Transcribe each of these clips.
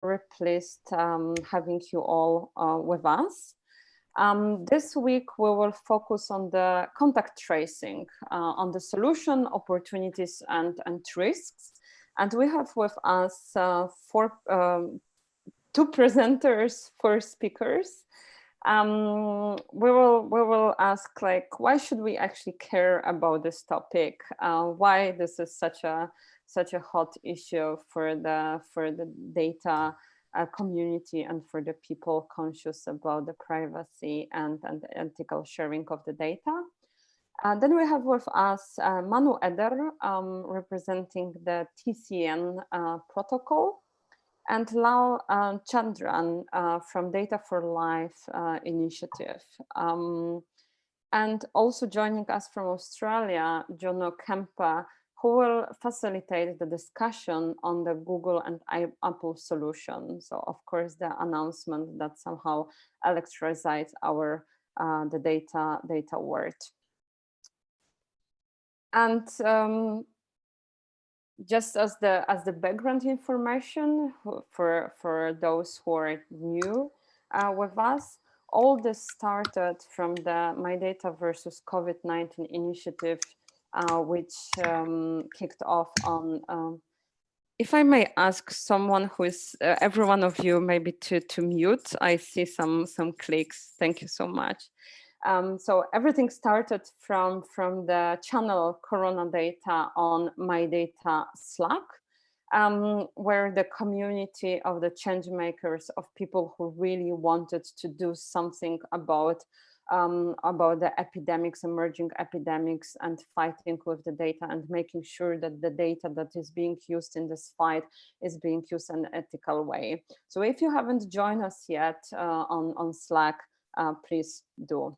very pleased having you all with us. This week, we will focus on the contact tracing, on the solution, opportunities, and risks. And we have with us two presenters, four speakers. We will ask, like, why should we actually care about this topic? Why this is such a hot issue for the data community and for the people conscious about the privacy and ethical sharing of the data. Then we have with us Manu Eder, representing the TCN protocol, and Lal Chandran from Data for Life initiative. And also joining us from Australia, Jono Kempe, who will facilitate the discussion on the Google and Apple solution. So of course, the announcement that somehow electrifies our the data world. And just as the background information for those who are new with us, all this started from the MyData versus COVID-19 initiative, which kicked off on, if I may ask someone who is, every one of you maybe to mute. I see some clicks. Thank you so much. So everything started from the channel Corona Data on MyData Slack, where the community of the change makers, of people who really wanted to do something about the epidemics, emerging epidemics, and fighting with the data and making sure that the data that is being used in this fight is being used in an ethical way. So if you haven't joined us yet on Slack, please do.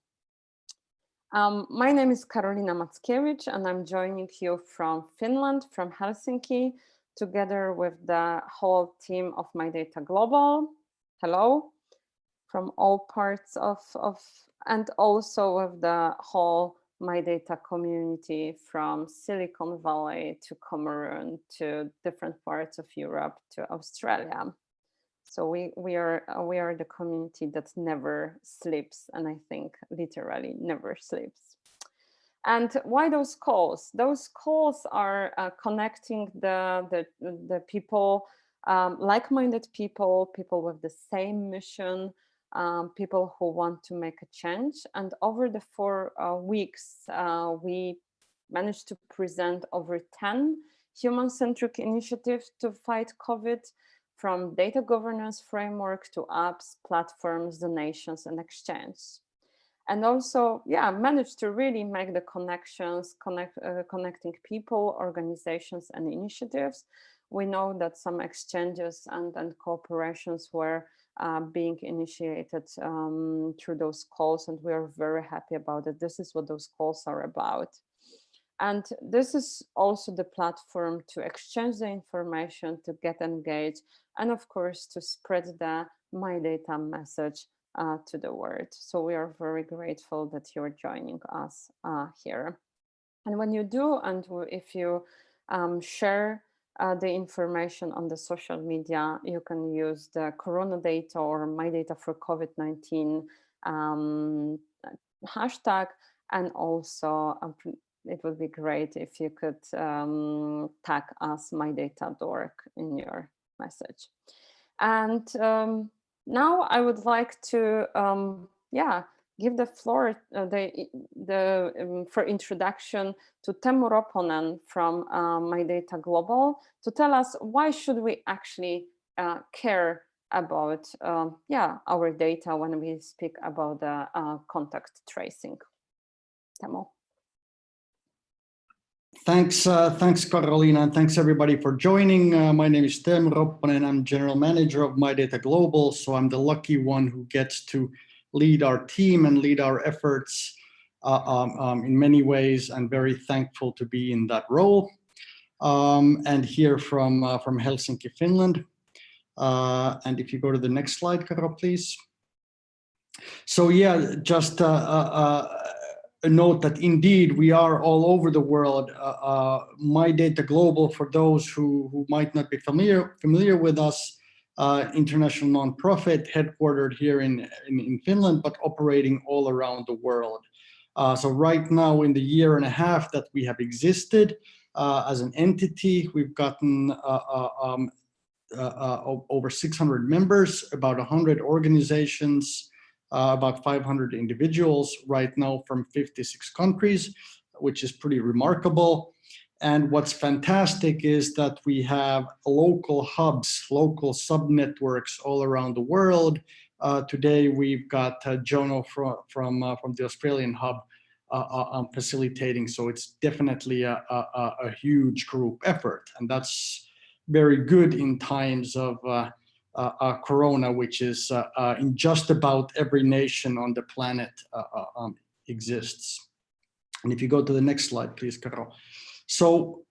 My name is Karolina Mackiewicz, and I'm joining you from Finland, from Helsinki, together with the whole team of MyData Global. Hello, from all parts of and also with the whole MyData community from Silicon Valley to Cameroon to different parts of Europe to Australia. So we are the community that never sleeps, and I think literally never sleeps. And why those calls? Those calls are connecting the people, like-minded people with the same mission, people who want to make a change. And over the 4 weeks, we managed to present over 10 human-centric initiatives to fight COVID, from data governance framework to apps, platforms, donations, and exchange. And also, yeah, managed to really make the connections, connecting people, organizations, and initiatives. We know that some exchanges and cooperations were being initiated through those calls, and we are very happy about it. This is what those calls are about. And this is also the platform to exchange the information, to get engaged, and of course, to spread the MyData message to the world. So we are very grateful that you're joining us here. And when you do, and if you share the information on the social media, you can use the Corona Data or MyData for COVID-19 hashtag, and also it would be great if you could tag us MyData.org in your message. And now I would like to, give the floor for introduction to Teemu Roponen from MyData Global to tell us why should we actually care about our data when we speak about the contact tracing. Teemu. Thanks, Karolina, and thanks everybody for joining. My name is Teemu Roponen. I'm General Manager of MyData Global, so I'm the lucky one who gets to lead our team and lead our efforts in many ways. I'm very thankful to be in that role, and here from Helsinki, Finland. And if you go to the next slide, Karo, please. So yeah, just a note that indeed we are all over the world. MyData Global, for those who might not be familiar with us, international nonprofit headquartered here in Finland, but operating all around the world. So right now, in the year and a half that we have existed as an entity, we've gotten over 600 members, about 100 organizations, about 500 individuals right now from 56 countries, which is pretty remarkable. And what's fantastic is that we have local hubs, local sub-networks all around the world. Today, we've got Jono from the Australian hub facilitating. So it's definitely a huge group effort. And that's very good in times of Corona, which is in just about every nation on the planet exists. And if you go to the next slide, please, Carol. So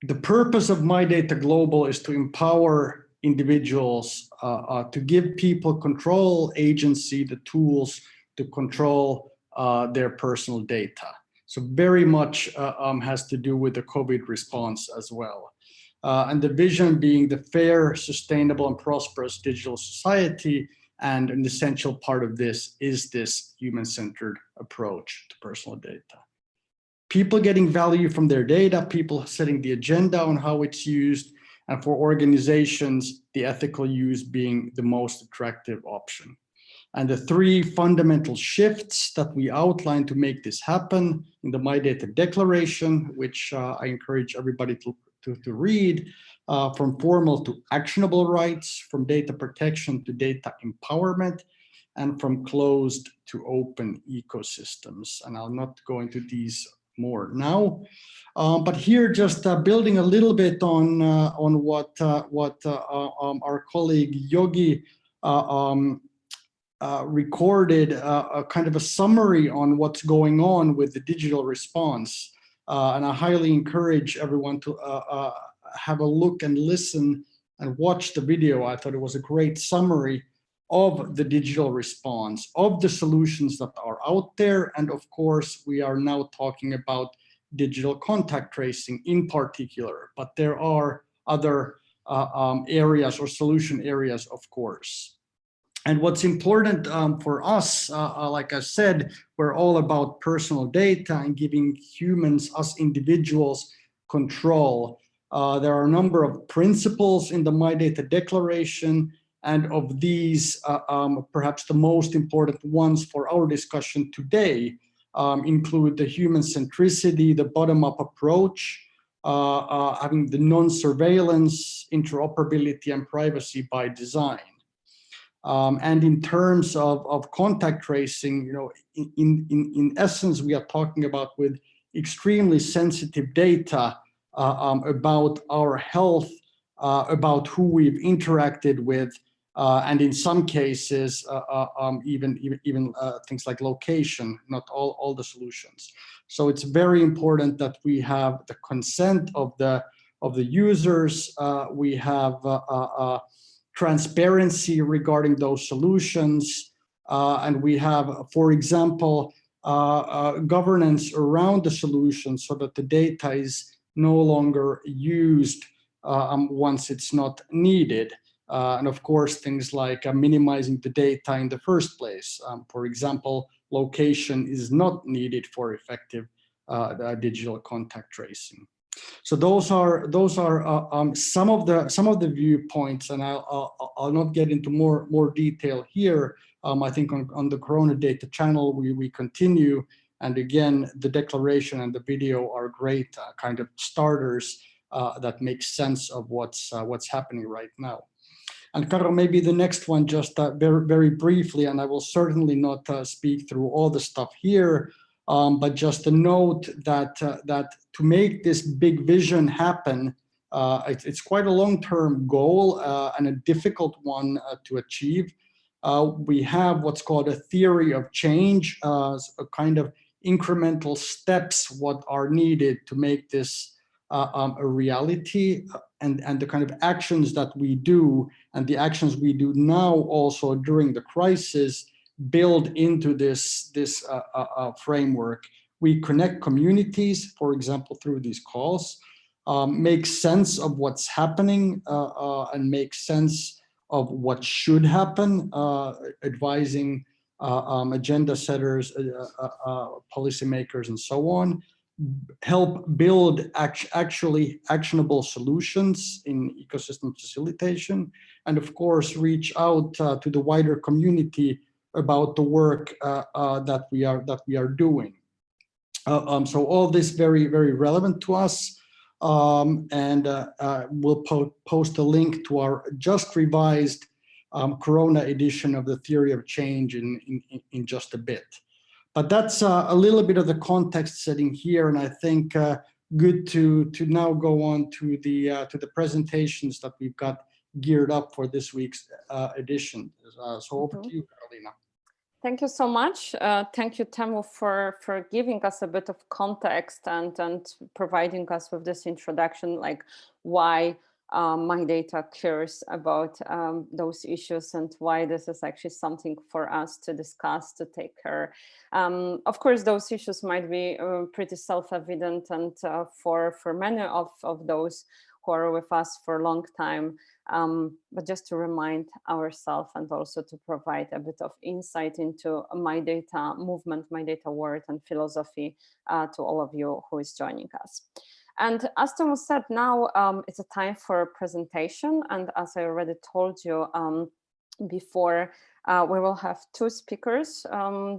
the purpose of MyData Global is to empower individuals, to give people control, agency, the tools to control their personal data. So very much has to do with the COVID response as well. And the vision being the fair, sustainable, and prosperous digital society. And an essential part of this is this human-centered approach to personal data. People getting value from their data, people setting the agenda on how it's used, and for organizations, the ethical use being the most attractive option. And the three fundamental shifts that we outlined to make this happen in the MyData Declaration, which I encourage everybody to read, from formal to actionable rights, from data protection to data empowerment, and from closed to open ecosystems. And I'll not go into these more now, but here just building a little bit on what our colleague Yogi recorded, a kind of a summary on what's going on with the digital response. And I highly encourage everyone to have a look and listen and watch the video. I thought it was a great summary of the digital response, of the solutions that are out there. And of course, we are now talking about digital contact tracing in particular, but there are other areas or solution areas, of course. And what's important for us, like I said, we're all about personal data and giving humans, us individuals, control. There are a number of principles in the MyData Declaration, and of these, perhaps the most important ones for our discussion today include the human centricity, the bottom-up approach, having the non-surveillance, interoperability, and privacy by design. And in terms of contact tracing, you know, in essence, we are talking about with extremely sensitive data about our health, about who we've interacted with, and in some cases, even things like location, not all the solutions. So it's very important that we have the consent of the users. We have transparency regarding those solutions, and we have, for example, governance around the solution so that the data is no longer used once it's not needed. And of course, things like minimizing the data in the first place. For example, location is not needed for effective digital contact tracing. So those are some of the viewpoints, and I'll not get into more detail here. I think on the Corona Data channel we continue, and again the declaration and the video are great kind of starters that make sense of what's happening right now. And Karo, maybe the next one just very briefly, and I will certainly not speak through all the stuff here, but just a note that to make this big vision happen, it's quite a long-term goal and a difficult one to achieve. We have what's called a theory of change, a kind of incremental steps what are needed to make this a reality, and the kind of actions that we do and the actions we do now also during the crisis build into this framework. We connect communities, for example, through these calls, make sense of what's happening and make sense of what should happen, advising agenda setters, policymakers, and so on, help build actually actionable solutions in ecosystem facilitation, and of course reach out to the wider community about the work that we are doing. So all this very relevant to us, and we'll post a link to our just revised Corona edition of the Theory of Change in just a bit. But that's a little bit of the context setting here, and I think good to now go on to the presentations that we've got geared up for this week's edition. So over to you, Carolina. Thank you so much. Thank you, Teemu, for giving us a bit of context and providing us with this introduction, like why MyData cares about those issues and why this is actually something for us to discuss, to take care. Of course, those issues might be pretty self-evident, and for many of those who are with us for a long time, but just to remind ourselves and also to provide a bit of insight into MyData movement, MyData world and philosophy to all of you who is joining us. And as Teemu said, now it's a time for a presentation. And as I already told you before, we will have two speakers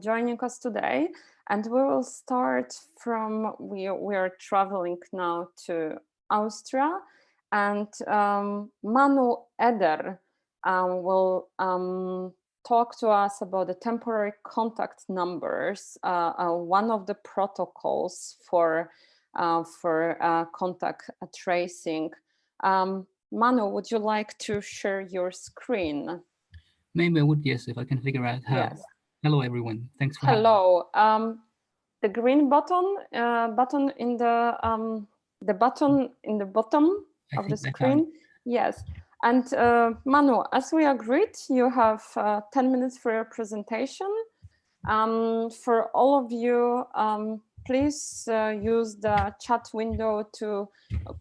joining us today. And we will start from, we are traveling now to Austria, and Manu Eder will talk to us about the temporary contact numbers, one of the protocols for contact tracing. Manu, would you like to share your screen? Maybe I would, yes, if I can figure out how. Yes. Hello, everyone. Thanks for having me. Hello. The green button in the button in the bottom of the screen. Yes. And Manu, as we agreed, you have 10 minutes for your presentation. For all of you, please use the chat window to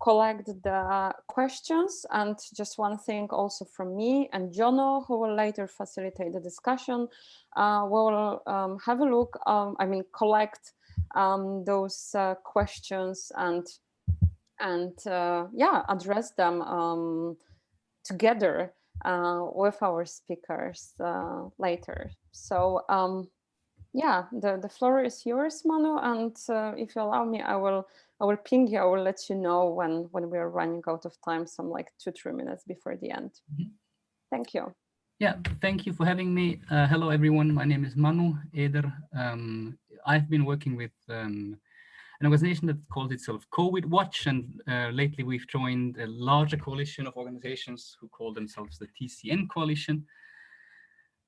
collect the questions. And just one thing also from me and Jono, who will later facilitate the discussion, we'll have a look, collect those questions and yeah, address them together with our speakers later. So yeah, the floor is yours, Manu, and if you allow me, I will ping you. I will let you know when we are running out of time, some like 2-3 minutes before the end. Mm-hmm. Thank you. Yeah, thank you for having me. Hello, everyone. My name is Manu Eder. I've been working with an organization that calls itself COVID Watch, and lately we've joined a larger coalition of organizations who call themselves the TCN Coalition.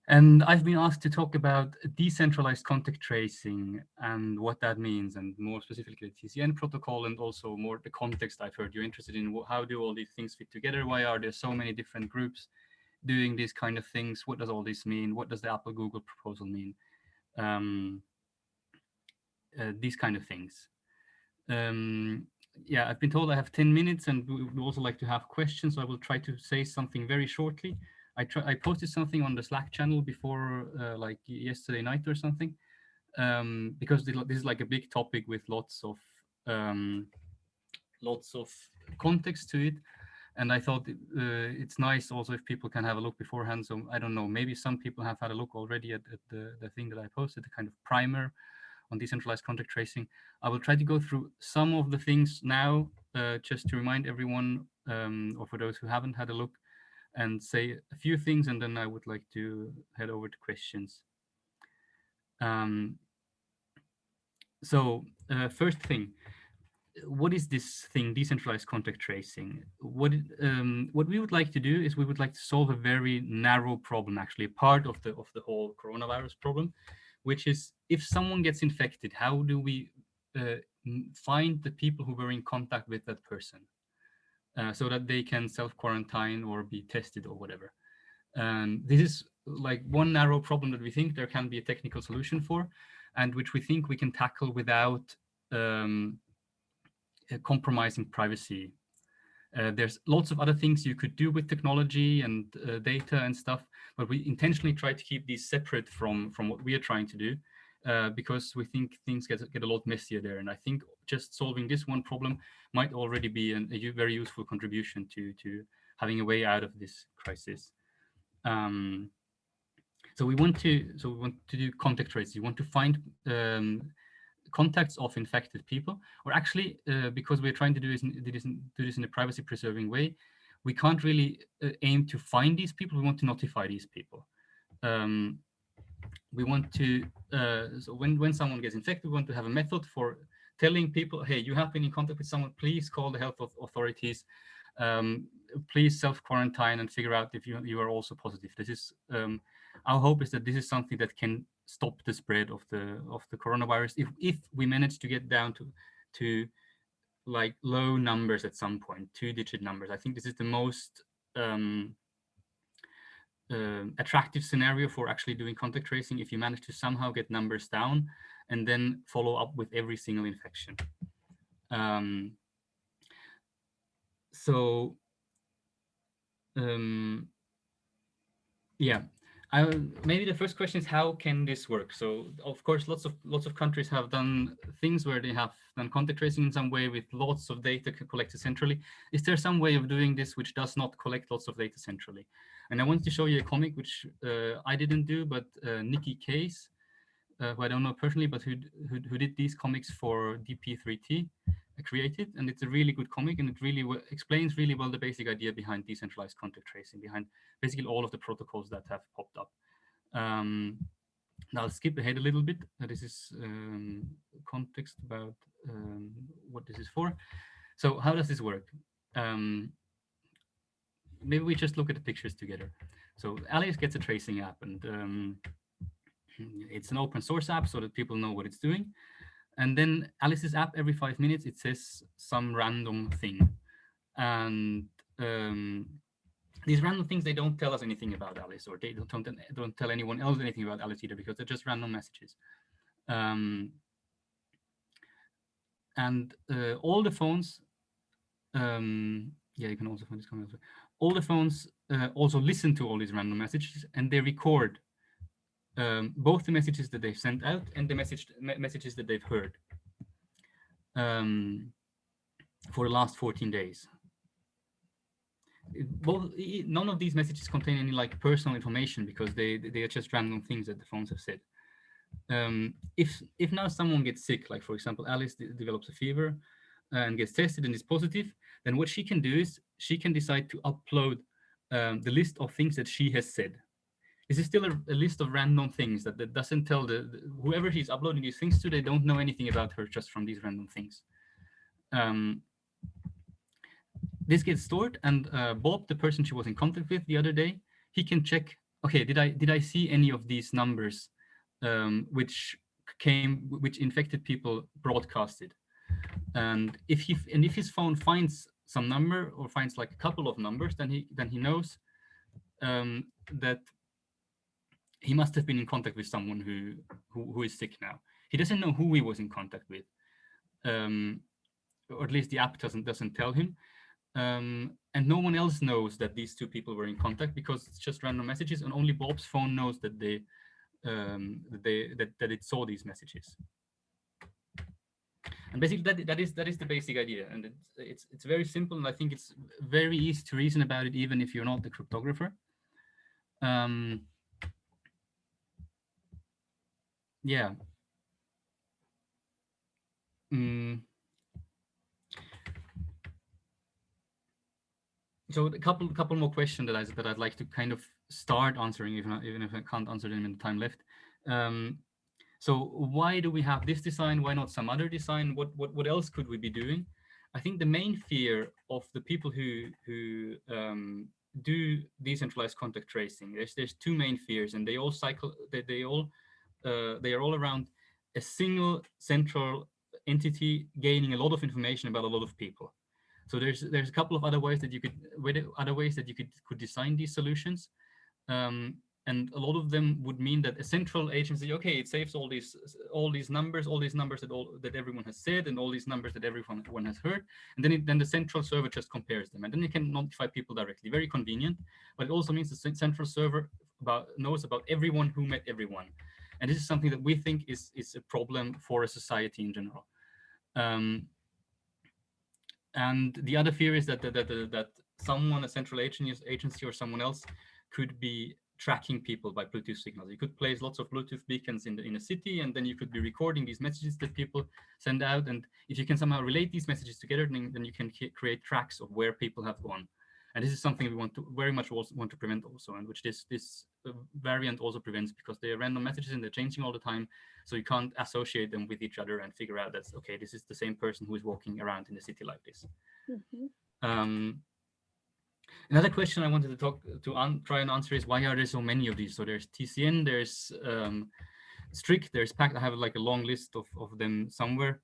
And I've been asked to talk about decentralized contact tracing and what that means, and more specifically the TCN protocol, and also more the context I've heard you're interested in. How do all these things fit together? Why are there so many different groups doing these kind of things? What does all this mean? What does the Apple-Google proposal mean? These kind of things. Yeah, I've been told I have 10 minutes, and we would also like to have questions, so I will try to say something very shortly. I posted something on the Slack channel before, like yesterday night or something, because this is like a big topic with lots of context to it, and I thought it's nice also if people can have a look beforehand. So I don't know, maybe some people have had a look already at the thing that I posted, the kind of primer on decentralized contact tracing. I will try to go through some of the things now, just to remind everyone, or for those who haven't had a look, and say a few things, and then I would like to head over to questions. So first thing, what is this thing, decentralized contact tracing? What we would like to do is we would like to solve a very narrow problem, actually, a part of the whole coronavirus problem, which is if someone gets infected, how do we find the people who were in contact with that person? So that they can self-quarantine or be tested or whatever. This is like one narrow problem that we think there can be a technical solution for, and which we think we can tackle without compromising privacy. There's lots of other things you could do with technology and data and stuff, but we intentionally try to keep these separate from what we are trying to do, because we think things get a lot messier there. And I think just solving this one problem might already be a very useful contribution to having a way out of this crisis. So we want to do contact tracing. We want to find contacts of infected people, or actually, because we're trying to do this in a privacy preserving way, we can't really aim to find these people. We want to notify these people. We want to, so when someone gets infected, we want to have a method for telling people, hey, you have been in contact with someone, please call the health authorities, please self-quarantine and figure out if you are also positive. This is, our hope is that this is something that can stop the spread of the coronavirus if we manage to get down to like low numbers at some point, 2-digit numbers. I think this is the most attractive scenario for actually doing contact tracing, if you manage to somehow get numbers down and then follow up with every single infection. Yeah, maybe the first question is, how can this work? So of course, lots of countries have done things where they have done contact tracing in some way with lots of data collected centrally. Is there some way of doing this which does not collect lots of data centrally? And I want to show you a comic which I didn't do, but Nikki Case, who I don't know personally, but who did these comics for DP3T, created, and it's a really good comic, and it really explains really well the basic idea behind decentralized contact tracing, behind basically all of the protocols that have popped up. Now I'll skip ahead a little bit. This is context about what this is for. So how does this work? Maybe we just look at the pictures together. So Alice gets a tracing app, and it's an open source app so that people know what it's doing. And then Alice's app, every 5 minutes, it says some random thing. And these random things, they don't tell us anything about Alice, or they don't tell anyone else anything about Alice either, because they're just random messages. And all the phones, yeah, you can also find this comment. All the phones also listen to all these random messages, and they record both the messages that they've sent out and the messages that they've heard for the last 14 days. None of these messages contain any like personal information, because they are just random things that the phones have said. If now someone gets sick, like for example, Alice develops a fever and gets tested and is positive, then what she can do is she can decide to upload the list of things that she has said. This is still a list of random things that doesn't tell whoever she's uploading these things to, they don't know anything about her just from these random things. This gets stored, and Bob, the person she was in contact with the other day, he can check, okay, did I see any of these numbers which infected people broadcasted? And if his phone finds some number, or finds like a couple of numbers, then he knows that he must have been in contact with someone who is sick now. He doesn't know who he was in contact with, or at least the app doesn't tell him. And no one else knows that these two people were in contact, because it's just random messages, and only Bob's phone knows that that it saw these messages. And basically, that is the basic idea, and it's very simple, and I think it's very easy to reason about it, even if you're not the cryptographer. Yeah. So a couple more questions that I'd like to kind of start answering, even if I can't answer them in the time left. So why do we have this design? Why not some other design? What else could we be doing? I think the main fear of the people who do decentralized contact tracing, there's two main fears, and they all they are all around a single central entity gaining a lot of information about a lot of people. So there's a couple of other ways that you could design these solutions, and And a lot of them would mean that a central agency, okay, it saves all these numbers that everyone has said, and all these numbers that everyone has heard, and then the central server just compares them, and then you can notify people directly. Very convenient, but it also means the central server knows about everyone who met everyone, and this is something that we think is a problem for a society in general. And the other fear is that someone, a central agency or someone else, could be tracking people by Bluetooth signals. You could place lots of Bluetooth beacons in a city, and then you could be recording these messages that people send out. And if you can somehow relate these messages together, then you can create tracks of where people have gone. And this is something we want to very much want to prevent also, and which this variant also prevents, because they are random messages and they're changing all the time. So you can't associate them with each other and figure out that's okay, this is the same person who is walking around in the city like this. Another question I wanted to try and answer is, why are there so many of these? So there's TCN, there's strict, there's pact. I have like a long list of them somewhere.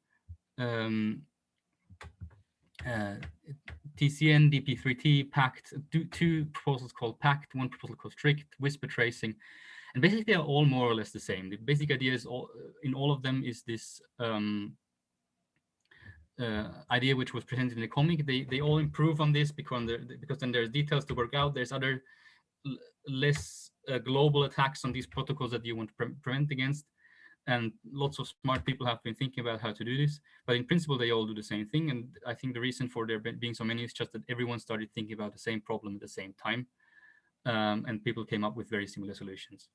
TCN, DP3T, pact, two proposals called pact, one proposal called strict, whisper tracing, and basically they are all more or less the same. The basic idea is in all of them is this idea which was presented in the comic. They all improve on this because then there's details to work out. There's other less global attacks on these protocols that you want to prevent against, and lots of smart people have been thinking about how to do this. But in principle, they all do the same thing. And I think the reason for there being so many is just that everyone started thinking about the same problem at the same time, and people came up with very similar solutions.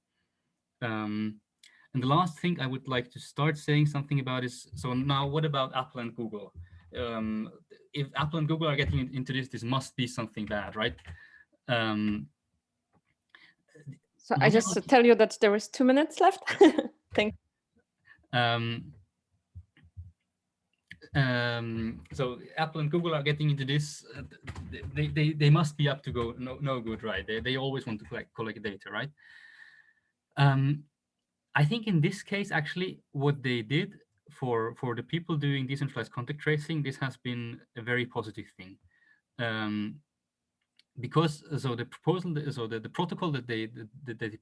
And the last thing I would like to start saying something about is, so now what about Apple and Google? If Apple and Google are getting into this must be something bad, right? So I just tell you that there is 2 minutes left. Thank you. So Apple and Google are getting into this. They must be up to go no good, right? They always want to collect data, right? I think in this case, actually, what they did for the people doing decentralized contact tracing, this has been a very positive thing. Because so the proposal, so the protocol that they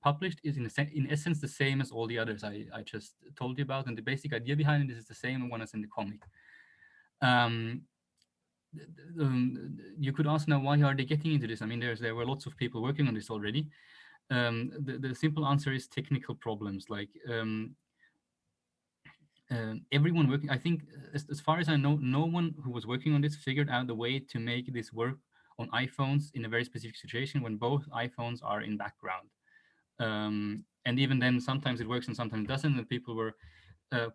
published is in essence the same as all the others I just told you about, and the basic idea behind it is the same one as in the comic. You could ask now, why are they getting into this? I mean, there were lots of people working on this already. The simple answer is technical problems. Like everyone working, I think, as far as I know, no one who was working on this figured out the way to make this work on iPhones in a very specific situation when both iPhones are in background. And even then, sometimes it works and sometimes it doesn't, and people were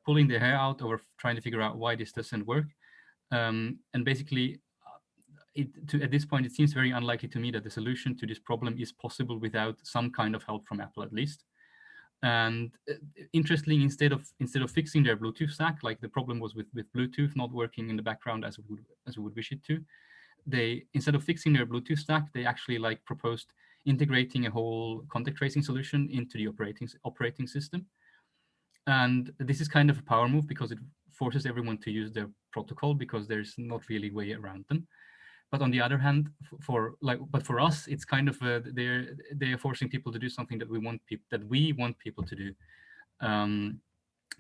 pulling their hair out over trying to figure out why this doesn't work. And basically, at this point, it seems very unlikely to me that the solution to this problem is possible without some kind of help from Apple, at least. And interestingly, instead of fixing their Bluetooth stack, like the problem was with Bluetooth not working in the background as we would wish it to, they, instead of fixing their Bluetooth stack, they actually like proposed integrating a whole contact tracing solution into the operating system. And this is kind of a power move because it forces everyone to use their protocol because there's not really a way around them. But on the other hand, for us, it's kind of they're forcing people to do something that we want people to do,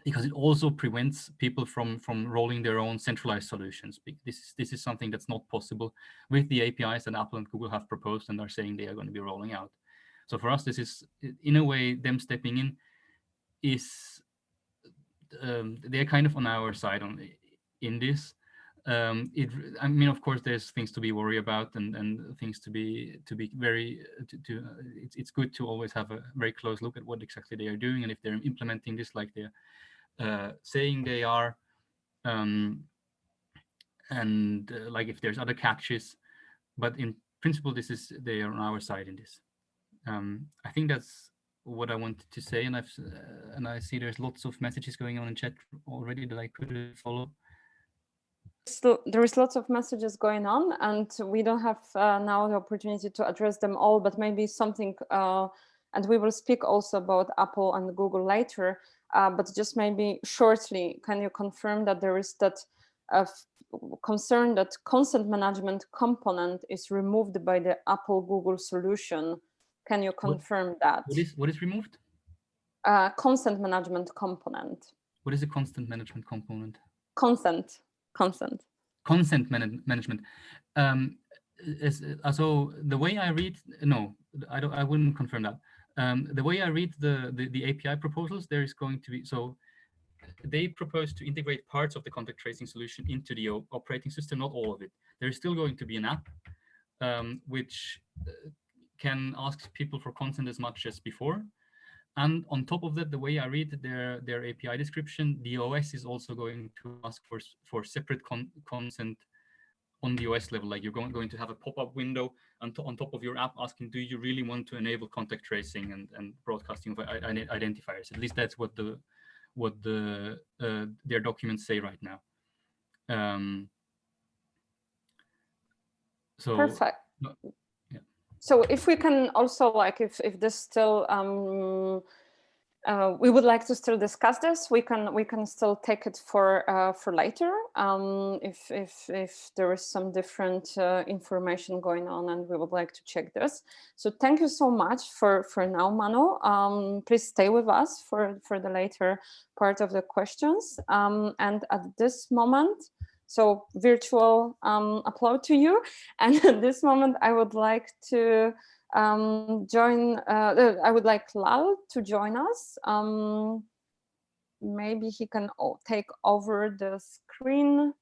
because it also prevents people from rolling their own centralized solutions. This is something that's not possible with the APIs that Apple and Google have proposed and are saying they are going to be rolling out. So for us, this is in a way them stepping in is they're kind of on our side in this. I mean, of course, there's things to be worried about and things to be very. It's good to always have a very close look at what exactly they are doing and if they're implementing this like they're saying they are, and like if there's other catches. But in principle, they are on our side in this. I think that's what I wanted to say, and I see there's lots of messages going on in chat already that I couldn't follow. So there is lots of messages going on, and we don't have now the opportunity to address them all, but maybe something, and we will speak also about Apple and Google later, but just maybe shortly, can you confirm that there is that concern that consent management component is removed by the Apple Google solution Can you confirm that? What is removed? Consent management component. What is a consent management component? Consent. Consent management. So the way I read, no, I wouldn't confirm that. The way I read the API proposals, there is going to be, so they propose to integrate parts of the contact tracing solution into the operating system, not all of it. There is still going to be an app which can ask people for consent as much as before. And on top of that, the way I read their API description, the OS is also going to ask for separate consent on the OS level. Like you're going to have a pop-up window on top of your app asking, do you really want to enable contact tracing and broadcasting of identifiers? At least that's what their documents say right now. So perfect. Yeah. So if we can also, like, if this still we would like to still discuss this, we can still take it for later if there is some different information going on and we would like to check this. So thank you so much for now, Manu. Please stay with us for the later part of the questions. And at this moment, so virtual applaud to you. And at this moment, I would like to I would like Lal to join us. Maybe he can take over the screen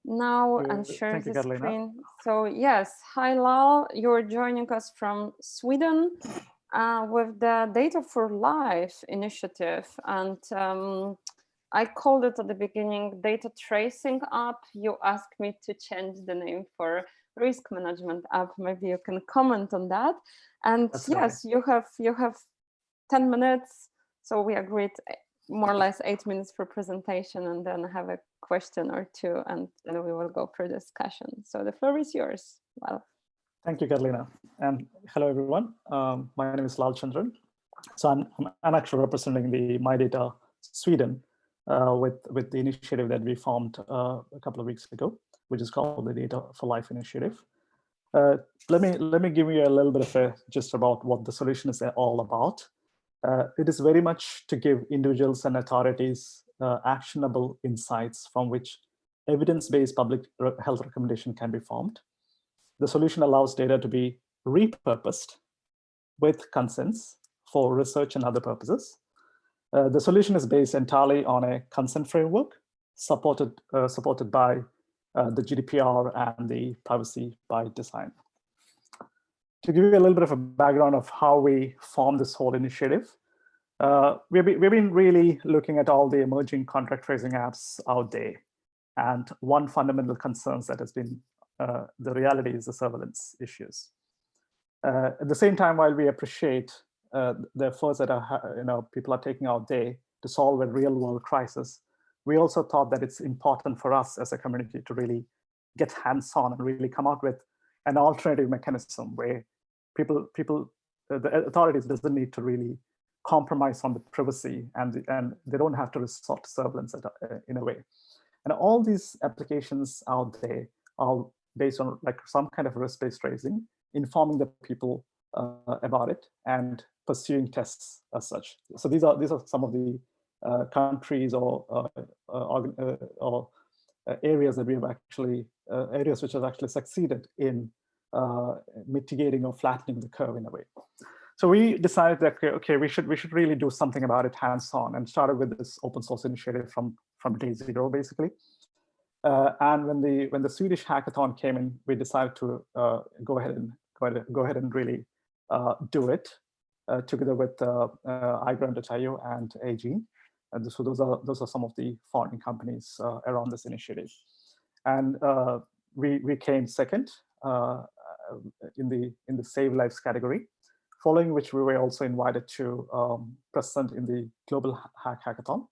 now and share the screen. So yes, hi Lal, you're joining us from Sweden with the Data for Life initiative. And I called it at the beginning Data Tracing App. You asked me to change the name for Risk Management App. Maybe you can comment on that. And that's yes, right. you have 10 minutes. So we agreed more or less 8 minutes for presentation and then have a question or two, and then we will go for discussion. So the floor is yours, Lal. Thank you, Carolina. And hello, everyone. My name is Lal Chandran. So I'm actually representing the MyData Sweden with the initiative that we formed a couple of weeks ago, which is called the Data for Life initiative. Let me give you a little bit of a gist about what the solution is all about. It is very much to give individuals and authorities actionable insights from which evidence-based public health recommendation can be formed. The solution allows data to be repurposed with consents for research and other purposes. The solution is based entirely on a consent framework supported by the GDPR and the privacy by design. To give you a little bit of a background of how we formed this whole initiative, we've been really looking at all the emerging contact tracing apps out there. And one fundamental concern that has been the reality is the surveillance issues. At the same time, while we appreciate the efforts that people are taking out there to solve a real world crisis, we also thought that it's important for us as a community to really get hands-on and really come out with an alternative mechanism where the authorities doesn't need to really compromise on the privacy and they don't have to resort to surveillance in a way. And all these applications out there are based on like some kind of risk-based tracing, informing the people about it and pursuing tests as such. So these are some of the countries or areas that we have actually areas which have actually succeeded in mitigating or flattening the curve in a way. So we decided that okay, we should really do something about it hands-on, and started with this open source initiative from day zero basically. And when the Swedish hackathon came in, we decided to go ahead and really do it together with iGround.io and AG. And so those are some of the founding companies around this initiative. And we came second in the Save Lives category, following which we were also invited to present in the Global Hackathon,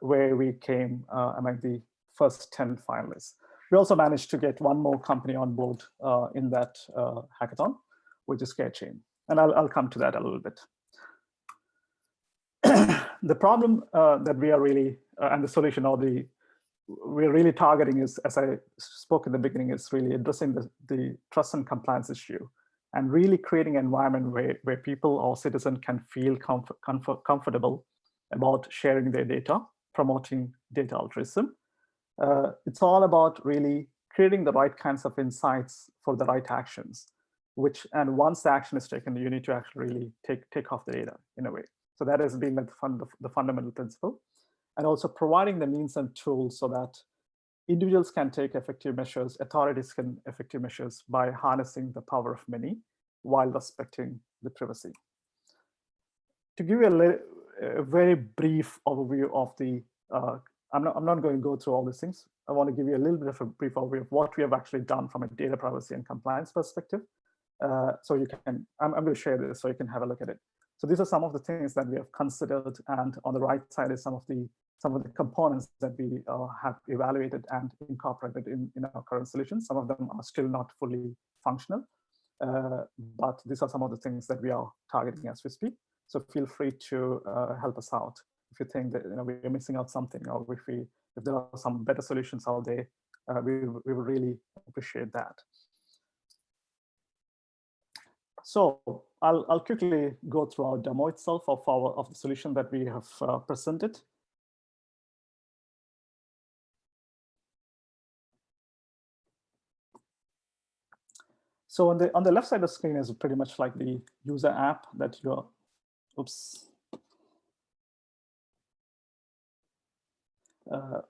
where we came among the first 10 finalists. We also managed to get one more company on board in that hackathon, which is CareChain. And I'll come to that a little bit. The problem that we are really, and the solution we're really targeting is, as I spoke in the beginning, is really addressing the trust and compliance issue and really creating an environment where people or citizens can feel comfortable about sharing their data, promoting data altruism. It's all about really creating the right kinds of insights for the right actions, and once the action is taken, you need to actually really take off the data in a way. So that has been like the fundamental principle. And also providing the means and tools so that individuals can take effective measures, authorities can effective measures by harnessing the power of many while respecting the privacy. To give you a very brief overview of the, I'm not going to go through all these things. I want to give you a little bit of a brief overview of what we have actually done from a data privacy and compliance perspective. So you can, I'm going to share this so you can have a look at it. So these are some of the things that we have considered, and on the right side is some of the components that we have evaluated and incorporated in our current solutions. Some of them are still not fully functional, but these are some of the things that we are targeting as we speak. So feel free to help us out if you think that we're missing out something, or if there are some better solutions out there. We would really appreciate that. So I'll quickly go through our demo itself of the solution that we have presented. So on the left side of the screen is pretty much like the user app that you're, oops. The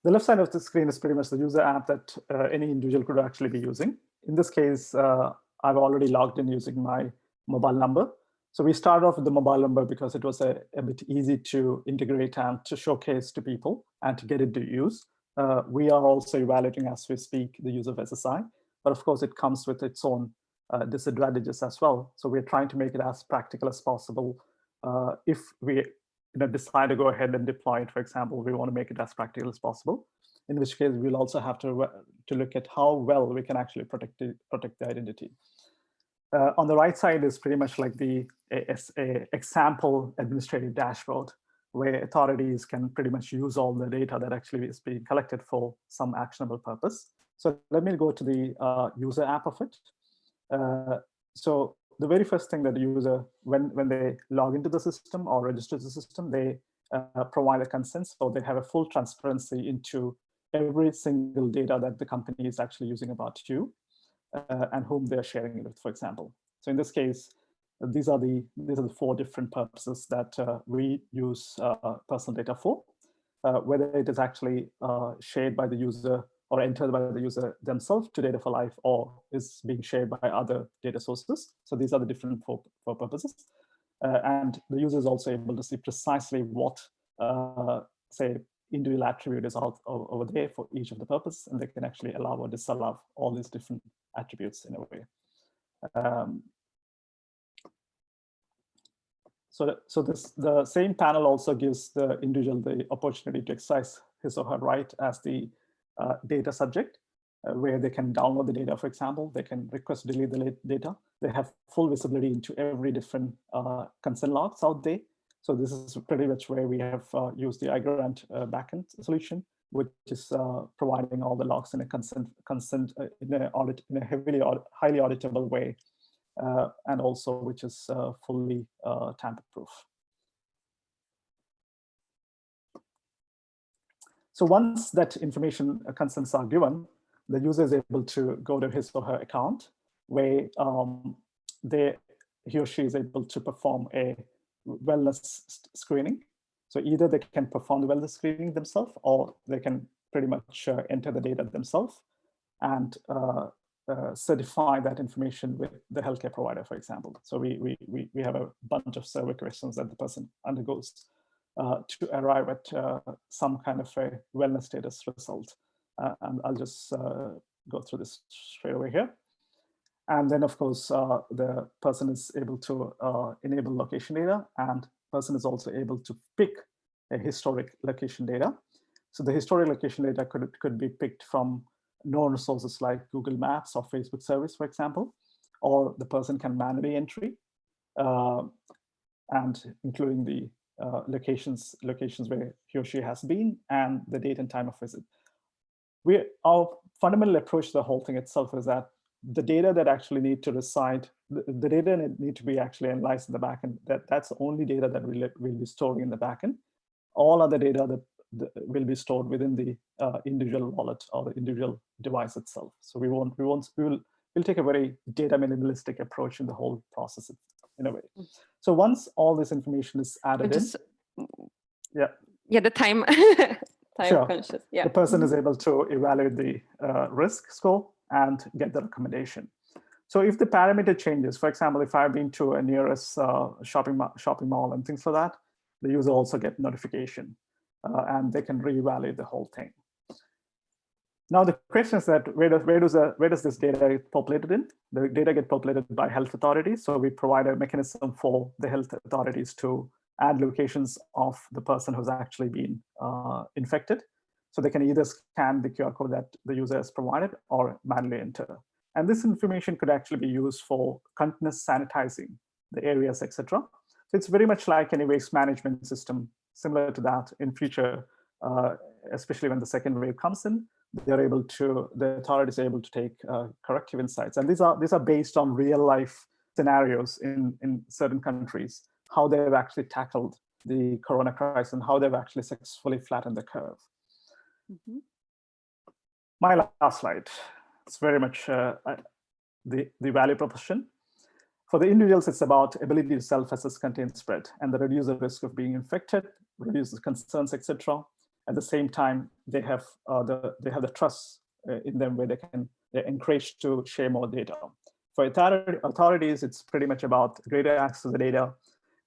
left side of the screen is pretty much the user app that any individual could actually be using. In this case, I've already logged in using my mobile number. So we started off with the mobile number because it was a bit easy to integrate and to showcase to people and to get it to use. We are also evaluating as we speak the use of SSI, but of course it comes with its own disadvantages as well. So we're trying to make it as practical as possible. If we decide to go ahead and deploy it, for example, we want to make it as practical as possible, in which case we'll also have to look at how well we can actually protect the identity. On the right side is pretty much like the example administrative dashboard, where authorities can pretty much use all the data that actually is being collected for some actionable purpose. So let me go to the user app of it. So the very first thing that the user, when they log into the system or register the system, they provide a consent, so they have a full transparency into every single data that the company is actually using about you and whom they're sharing it with, for example. So in this case, these are the 4 different purposes that we use personal data for, whether it is actually shared by the user or entered by the user themselves to Data for Life, or is being shared by other data sources. So these are the different 4 purposes. And the user is also able to see precisely what, say, individual attribute is over there for each of the purpose, and they can actually allow or disallow all these different attributes in a way. So the same panel also gives the individual the opportunity to exercise his or her right as the data subject, where they can download the data, for example. They can request delete the data. They have full visibility into every different consent logs out there. So this is pretty much where we have used the iGrant backend solution, which is providing all the logs in a consent in a highly auditable way, and also which is fully tamper-proof. So once that information consents are given, the user is able to go to his or her account, where he or she is able to perform a wellness screening. So either they can perform the wellness screening themselves, or they can pretty much enter the data themselves and certify that information with the healthcare provider, for example. So we have a bunch of survey questions that the person undergoes to arrive at some kind of a wellness status result. And I'll just go through this straight away here. And then, of course, the person is able to enable location data, and person is also able to pick a historic location data. So the historic location data could be picked from known sources like Google Maps or Facebook service, for example, or the person can manually entry, and including the locations where he or she has been and the date and time of visit. Our fundamental approach to the whole thing itself is that the data that actually need to reside, the data that need to be actually analyzed in the backend, that's the only data that will be stored in the backend. All other data that will be stored within the individual wallet or the individual device itself. So we'll take a very data minimalistic approach in the whole process in a way. So once all this information is added the time sure. conscious. Yeah. The person is able to evaluate the risk score and get the recommendation. So if the parameter changes, for example, if I've been to a nearest shopping mall and things like that, the user also get notification and they can reevaluate the whole thing. Now the question is that where does this data get populated in? The data get populated by health authorities. So we provide a mechanism for the health authorities to add locations of the person who's actually been infected. So they can either scan the QR code that the user has provided or manually enter. And this information could actually be used for continuous sanitizing the areas, etc. So it's very much like any waste management system, similar to that in future, especially when the second wave comes in. The authorities are able to take corrective insights. And these are based on real life scenarios in certain countries, how they've actually tackled the corona crisis and how they've actually successfully flattened the curve. My last slide. It's very much the value proposition. For the individuals, it's about ability to self-assess contained spread and the reduce the risk of being infected, reduce the concerns, etc. At the same time, they have the trust in them where they're encouraged to share more data. For authorities, it's pretty much about greater access to the data.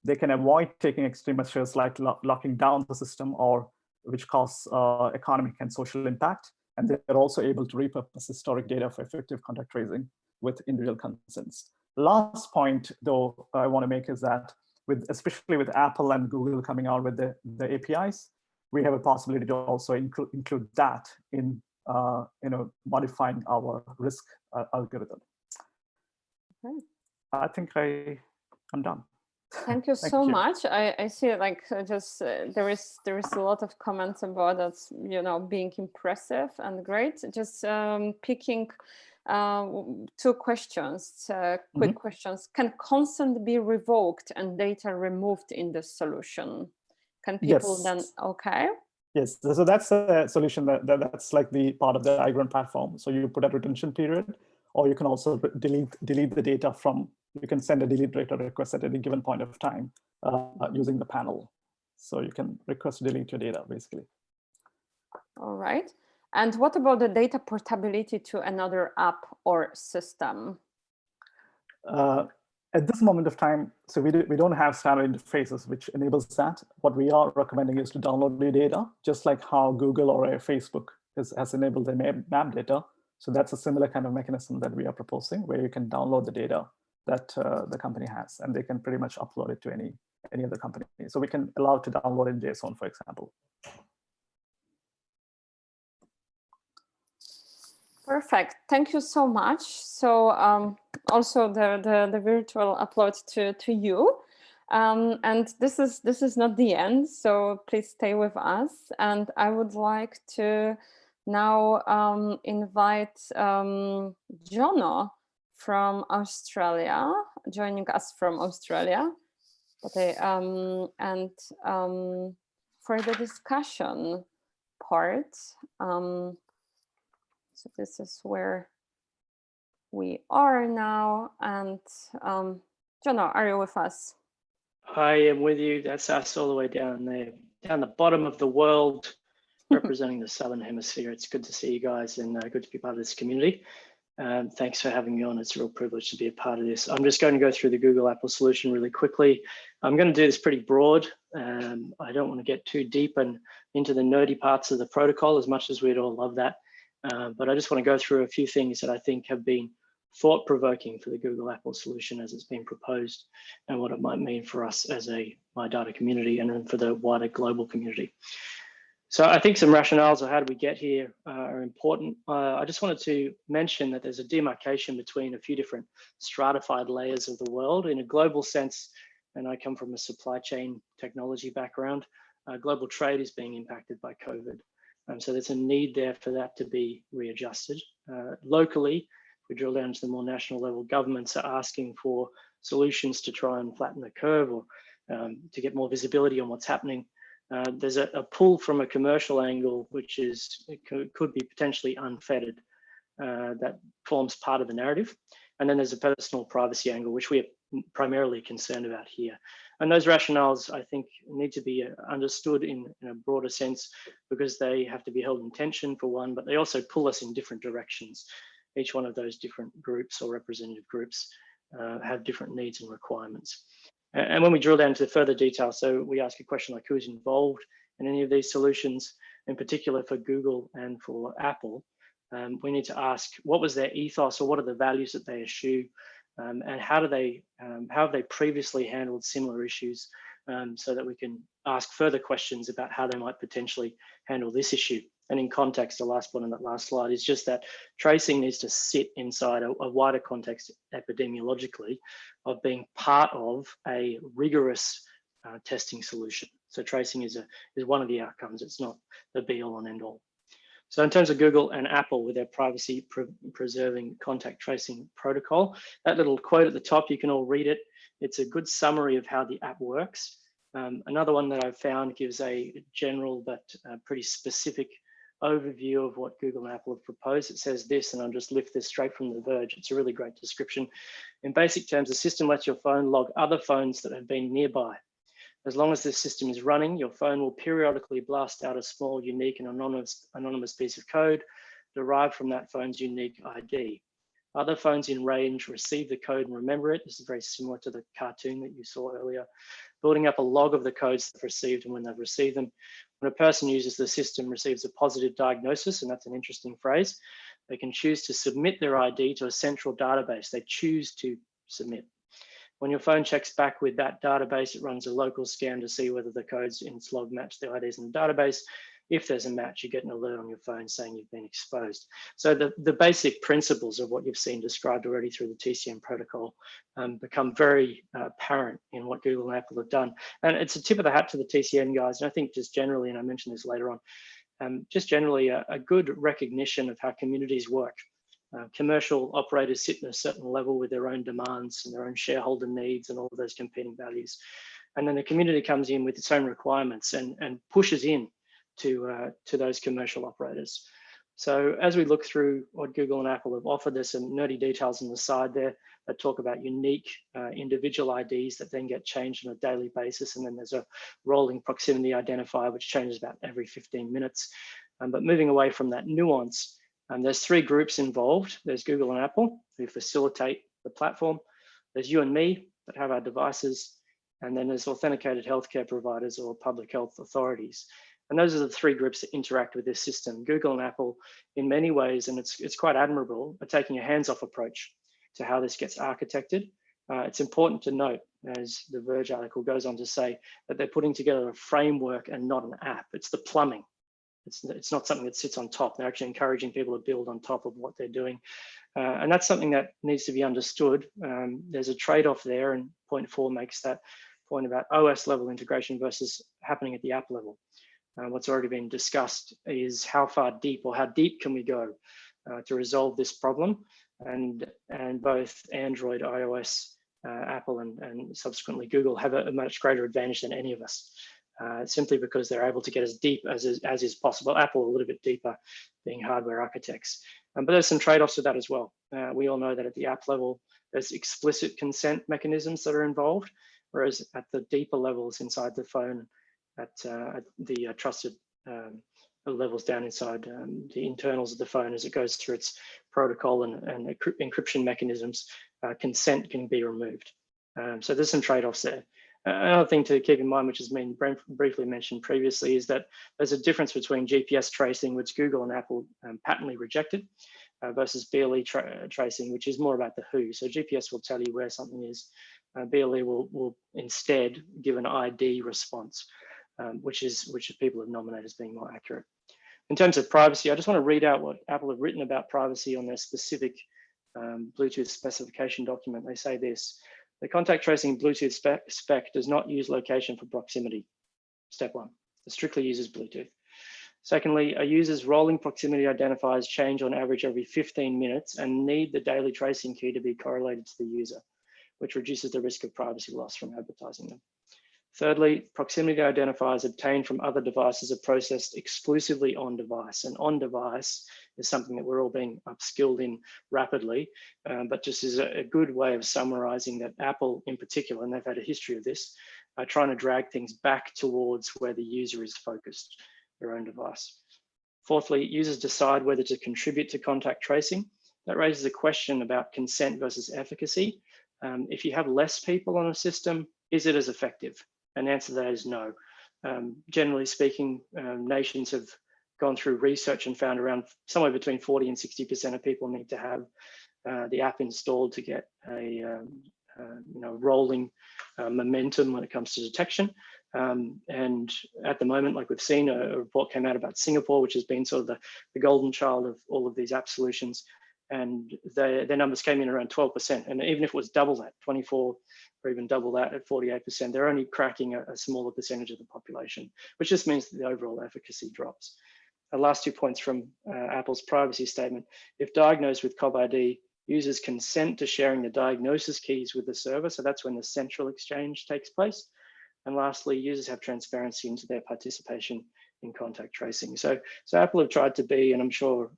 They can avoid taking extreme measures like locking down the system or which cause economic and social impact. And they're also able to repurpose historic data for effective contact tracing with individual consents. Last point, though, I want to make is that especially with Apple and Google coming out with the APIs, we have a possibility to also include that in modifying our risk algorithm. Okay. I think I'm done. Thank you so much. I see like there is a lot of comments about that, being impressive and great. Just picking two questions, quick questions. Can consent be revoked and data removed in the solution? Can people then, okay. Yes, so that's a solution that's like the part of the iGround platform. So you put a retention period, or you can also delete the data from, you can send a delete data request at any given point of time using the panel. So you can request to delete your data basically. All right. And what about the data portability to another app or system? At this moment of time, so we don't have standard interfaces which enables that. What we are recommending is to download the data, just like how Google or Facebook has enabled the map data. So that's a similar kind of mechanism that we are proposing, where you can download the data that the company has, and they can pretty much upload it to any other company. So we can allow to download in JSON, for example. Perfect. Thank you so much. So also the virtual upload to you. And this is not the end, so please stay with us. And I would like to now invite Jono from Australia, joining us from Australia. Okay, and for the discussion part, so this is where we are now. And Jono, are you with us? I am with you. That's us all the way down there, down the bottom of the world, representing the Southern Hemisphere. It's good to see you guys and good to be part of this community. Thanks for having me on. It's a real privilege to be a part of this. I'm just going to go through the Google Apple solution really quickly. I'm going to do this pretty broad. I don't want to get too deep and into the nerdy parts of the protocol, as much as we'd all love that. But I just want to go through a few things that I think have been thought-provoking for the Google Apple solution as it's been proposed, and what it might mean for us as a MyData community and then for the wider global community. So I think some rationales of how do we get here are important. I just wanted to mention that there's a demarcation between a few different stratified layers of the world in a global sense, and I come from a supply chain technology background. Global trade is being impacted by COVID. So there's a need there for that to be readjusted. Locally, we drill down to the more national level, governments are asking for solutions to try and flatten the curve or to get more visibility on what's happening. There's a pull from a commercial angle, which could be potentially unfettered, that forms part of the narrative. And then there's a personal privacy angle, which we are primarily concerned about here. And those rationales, I think, need to be understood in a broader sense, because they have to be held in tension for one, but they also pull us in different directions. Each one of those different groups or representative groups have different needs and requirements. And when we drill down to further detail, so we ask a question like, who is involved in any of these solutions, in particular for Google and for Apple, we need to ask, what was their ethos, or what are the values that they eschew, and how have they previously handled similar issues, so that we can ask further questions about how they might potentially handle this issue. And in context, the last one on that last slide is just that tracing needs to sit inside a wider context epidemiologically of being part of a rigorous testing solution. So tracing is one of the outcomes. It's not the be all and end all. So in terms of Google and Apple with their privacy preserving contact tracing protocol, that little quote at the top, you can all read it. It's a good summary of how the app works. Another one that I've found gives a general but pretty specific overview of what Google and Apple have proposed. It says this, and I'll just lift this straight from The Verge. It's a really great description. In basic terms, the system lets your phone log other phones that have been nearby. As long as this system is running, your phone will periodically blast out a small, unique and anonymous piece of code derived from that phone's unique ID. Other phones in range receive the code and remember it. This is very similar to the cartoon that you saw earlier, building up a log of the codes they've received and when they've received them. When a person uses the system, receives a positive diagnosis, and that's an interesting phrase, they can choose to submit their ID to a central database. They choose to submit. When your phone checks back with that database, it runs a local scan to see whether the codes in its log match the IDs in the database. If there's a match, you get an alert on your phone saying you've been exposed. So the basic principles of what you've seen described already through the TCM protocol become very apparent in what Google and Apple have done. And it's a tip of the hat to the TCM guys. And I think just generally, and I mentioned this later on, just generally a good recognition of how communities work. Commercial operators sit in a certain level with their own demands and their own shareholder needs and all of those competing values. And then the community comes in with its own requirements and pushes in to those commercial operators. So as we look through what Google and Apple have offered, there's some nerdy details on the side there that talk about unique individual IDs that then get changed on a daily basis. And then there's a rolling proximity identifier, which changes about every 15 minutes. But moving away from that nuance, there's three groups involved. There's Google and Apple, who facilitate the platform. There's you and me that have our devices. And then there's authenticated healthcare providers or public health authorities. And those are the three groups that interact with this system. Google and Apple, in many ways, and it's quite admirable, are taking a hands-off approach to how this gets architected. It's important to note, as the Verge article goes on to say, that they're putting together a framework and not an app. It's the plumbing. It's not something that sits on top. They're actually encouraging people to build on top of what they're doing. And that's something that needs to be understood. There's a trade-off there, and point 4 makes that point about OS level integration versus happening at the app level. What's already been discussed is how far deep or how deep can we go to resolve this problem, and both Android, iOS, Apple, and subsequently Google have a much greater advantage than any of us, simply because they're able to get as deep as is possible. Apple a little bit deeper, being hardware architects, but there's some trade-offs with that as well. We all know that at the app level, there's explicit consent mechanisms that are involved, whereas at the deeper levels inside the phone, at the trusted levels down inside the internals of the phone as it goes through its protocol and encryption mechanisms, consent can be removed. So there's some trade-offs there. Another thing to keep in mind, which has been briefly mentioned previously, is that there's a difference between GPS tracing, which Google and Apple patently rejected, versus BLE tracing, which is more about the who. So GPS will tell you where something is. BLE will instead give an ID response, which people have nominated as being more accurate. In terms of privacy, I just want to read out what Apple have written about privacy on their specific Bluetooth specification document. They say this: the contact tracing Bluetooth spec does not use location for proximity. Step 1, it strictly uses Bluetooth. Secondly, a user's rolling proximity identifiers change on average every 15 minutes and need the daily tracing key to be correlated to the user, which reduces the risk of privacy loss from advertising them. Thirdly, proximity identifiers obtained from other devices are processed exclusively on device, and on device is something that we're all being upskilled in rapidly, but just is a good way of summarizing that Apple in particular, and they've had a history of this, are trying to drag things back towards where the user is focused, their own device. Fourthly, users decide whether to contribute to contact tracing. That raises a question about consent versus efficacy. If you have less people on a system, is it as effective? And the answer to that is no. Generally speaking, nations have gone through research and found around somewhere between 40 and 60% of people need to have the app installed to get a rolling momentum when it comes to detection. And at the moment, like we've seen, a report came out about Singapore, which has been sort of the golden child of all of these app solutions. And their numbers came in around 12%. And even if it was double that, 24, or even double that at 48%, they're only cracking a smaller percentage of the population, which just means that the overall efficacy drops. The last 2 points from Apple's privacy statement. If diagnosed with COVID, users consent to sharing the diagnosis keys with the server. So that's when the central exchange takes place. And lastly, users have transparency into their participation in contact tracing. So Apple have tried to be, and I'm sure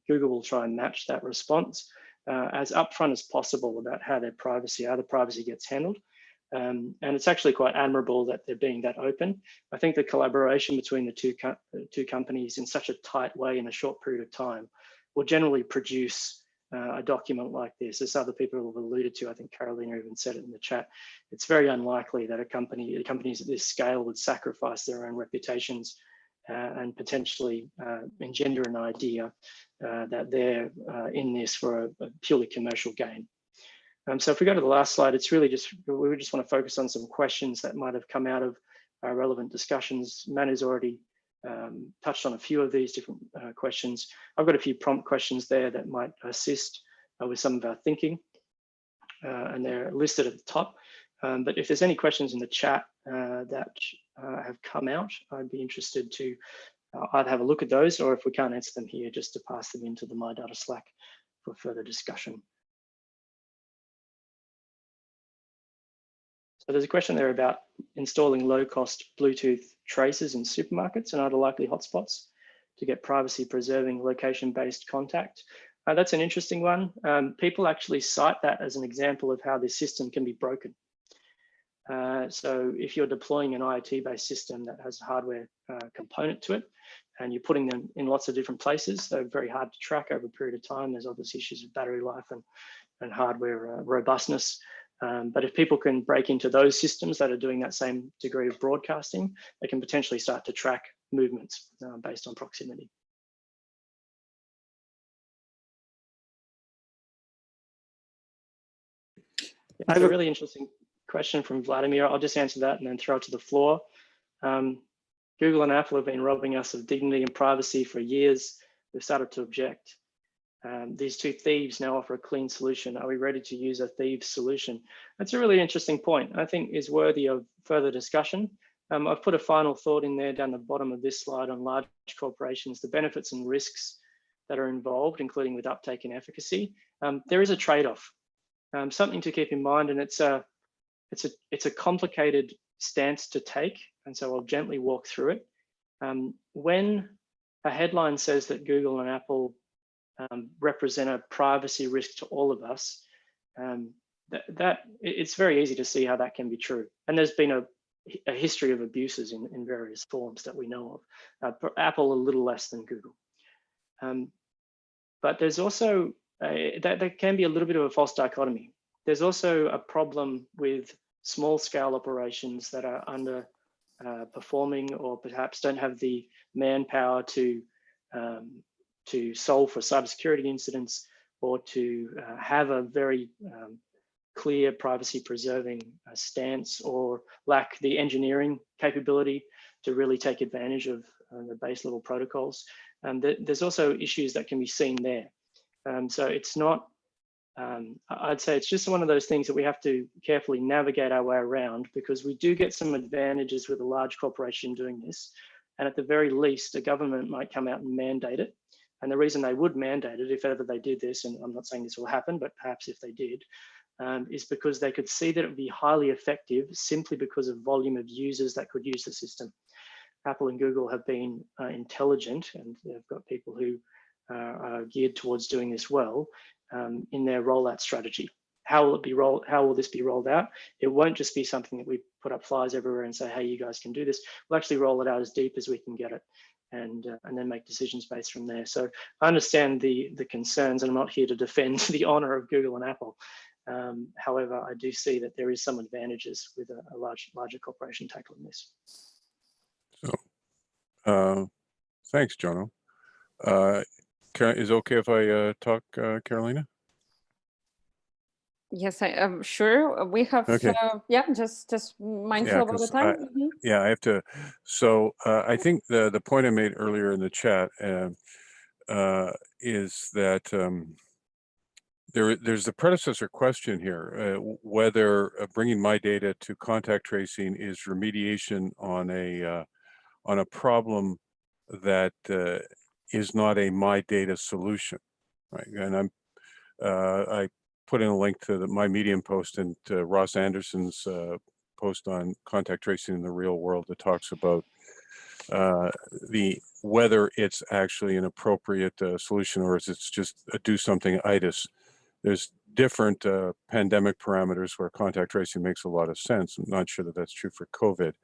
Google will try and match that response as upfront as possible about how the privacy gets handled. And it's actually quite admirable that they're being that open. I think the collaboration between the two companies in such a tight way in a short period of time will generally produce a document like this. As other people have alluded to, I think Carolina even said it in the chat, it's very unlikely that companies at this scale would sacrifice their own reputations and potentially engender an idea that they're in this for a purely commercial gain. So if we go to the last slide, it's really just, we just want to focus on some questions that might have come out of relevant discussions. Manu's already touched on a few of these different questions. I've got a few prompt questions there that might assist with some of our thinking, and they're listed at the top. But if there's any questions in the chat that have come out, I'd be interested to either have a look at those, or if we can't answer them here, just to pass them into the MyData Slack for further discussion. So there's a question there about installing low-cost Bluetooth traces in supermarkets and other likely hotspots to get privacy-preserving location-based contact. That's an interesting one. People actually cite that as an example of how this system can be broken. So if you're deploying an IoT-based system that has a hardware component to it, and you're putting them in lots of different places, they're very hard to track over a period of time. There's obviously issues with battery life and hardware robustness. But if people can break into those systems that are doing that same degree of broadcasting, they can potentially start to track movements based on proximity. I have a really interesting question from Vladimir. I'll just answer that and then throw it to the floor. Google and Apple have been robbing us of dignity and privacy for years. We've started to object. These two thieves now offer a clean solution. Are we ready to use a thieves solution? That's a really interesting point. I think is worthy of further discussion. I've put a final thought in there down the bottom of this slide on large corporations, the benefits and risks that are involved, including with uptake and efficacy. There is a trade-off, something to keep in mind, and it's a complicated stance to take, and so I'll gently walk through it. When a headline says that Google and Apple represent a privacy risk to all of us, it's very easy to see how that can be true. And there's been a history of abuses in various forms that we know of. Apple a little less than Google. But there's also, that can be a little bit of a false dichotomy. There's also a problem with small scale operations that are under performing or perhaps don't have the manpower to solve for cybersecurity incidents or to have a very clear privacy preserving stance, or lack the engineering capability to really take advantage of the base level protocols. There's also issues that can be seen there. So it's not, I'd say it's just one of those things that we have to carefully navigate our way around, because we do get some advantages with a large corporation doing this. And at the very least, a government might come out and mandate it. And the reason they would mandate it, if ever they did this, and I'm not saying this will happen, but perhaps if they did, is because they could see that it would be highly effective simply because of volume of users that could use the system. Apple and Google have been intelligent, and they've got people who are geared towards doing this well in their rollout strategy. How will this be rolled out? It won't just be something that we put up flyers everywhere and say, hey, you guys can do this. We'll actually roll it out as deep as we can get it, and then make decisions based from there. So I understand the concerns, and I'm not here to defend the honor of Google and Apple. However, I do see that there is some advantages with a larger corporation tackling this. So, thanks, Jono. Is it okay if I talk, Carolina? Yes, I am sure. We have, Okay. yeah, just mindful about the time. Yeah, I have to. So I think the point I made earlier in the chat is that there's a predecessor question here, whether bringing MyData to contact tracing is remediation on a problem that is not a MyData solution, right? And I put in a link to my Medium post and to Ross Anderson's post on contact tracing in the real world that talks about whether it's actually an appropriate solution, or is it's just a do something itis. There's different pandemic parameters where contact tracing makes a lot of sense. I'm not sure that that's true for COVID.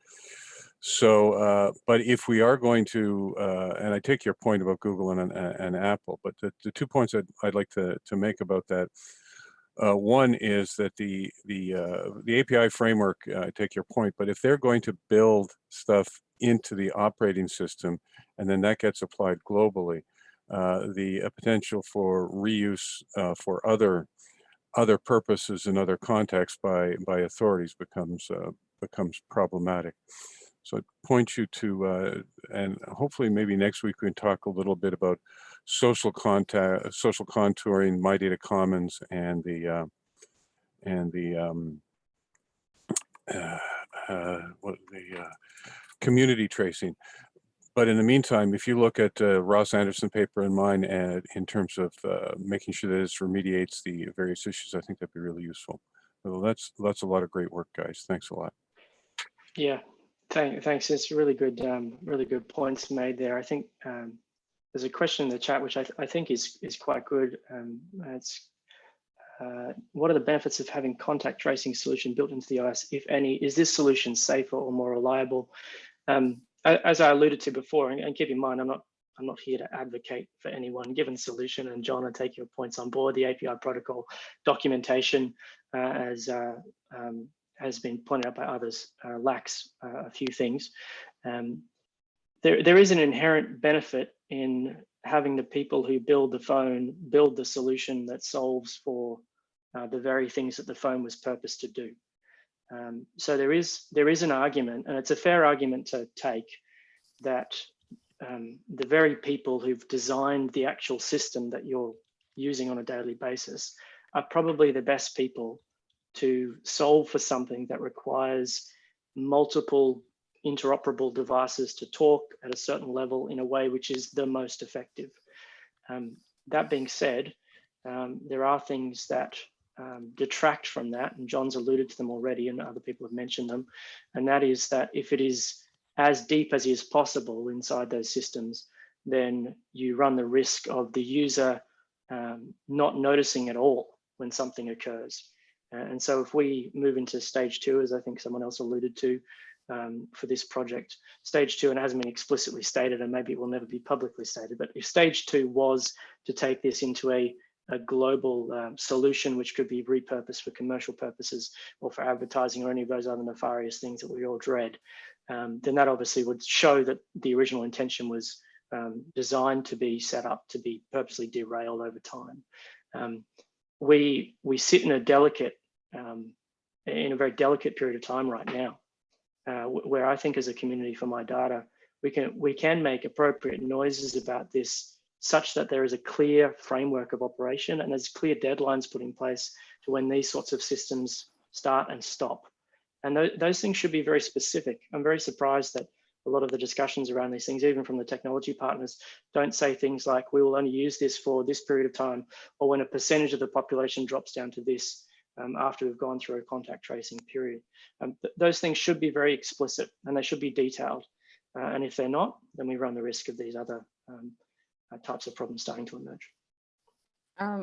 So, but if we are going to, and I take your point about Google and Apple, but the 2 points I'd like to make about that. One is that the API framework, I take your point, but if they're going to build stuff into the operating system and then that gets applied globally, the potential for reuse for other purposes and other contexts by authorities becomes problematic. So I'd point you to, and hopefully maybe next week we can talk a little bit about social contouring, MyData Commons, and the community tracing. But in the meantime, if you look at Ross Anderson paper and mine, in terms of making sure that this remediates the various issues, I think that'd be really useful. So that's a lot of great work, guys. Thanks a lot. Yeah, thanks. It's really good points made there. I think there's a question in the chat which I think is quite good. It's what are the benefits of having contact tracing solution built into the OS, if any? Is this solution safer or more reliable? As I alluded to before, and keep in mind, I'm not here to advocate for any one given solution. And John, I take your points on board. The API protocol documentation, as has been pointed out by others, lacks a few things. There is an inherent benefit in having the people who build the phone build the solution that solves for the very things that the phone was purposed to do. So there is an argument, and it's a fair argument to take, that the very people who've designed the actual system that you're using on a daily basis are probably the best people to solve for something that requires multiple interoperable devices to talk at a certain level in a way which is the most effective. That being said, there are things that detract from that, and John's alluded to them already, and other people have mentioned them, and that is that if it is as deep as is possible inside those systems, then you run the risk of the user not noticing at all when something occurs. And so if we move into stage 2, as I think someone else alluded to, for this project, stage 2, and it hasn't been explicitly stated, and maybe it will never be publicly stated, but if stage 2 was to take this into a global solution which could be repurposed for commercial purposes or for advertising or any of those other nefarious things that we all dread, then that obviously would show that the original intention was designed to be set up to be purposely derailed over time. We sit in a very delicate period of time right now, where I think as a community for MyData, we can make appropriate noises about this, such that there is a clear framework of operation and there's clear deadlines put in place to when these sorts of systems start and stop. And those things should be very specific. I'm very surprised that a lot of the discussions around these things, even from the technology partners, don't say things like, we will only use this for this period of time, or when a percentage of the population drops down to this after we've gone through a contact tracing period. Those things should be very explicit and they should be detailed. And if they're not, then we run the risk of these other types of problems starting to emerge.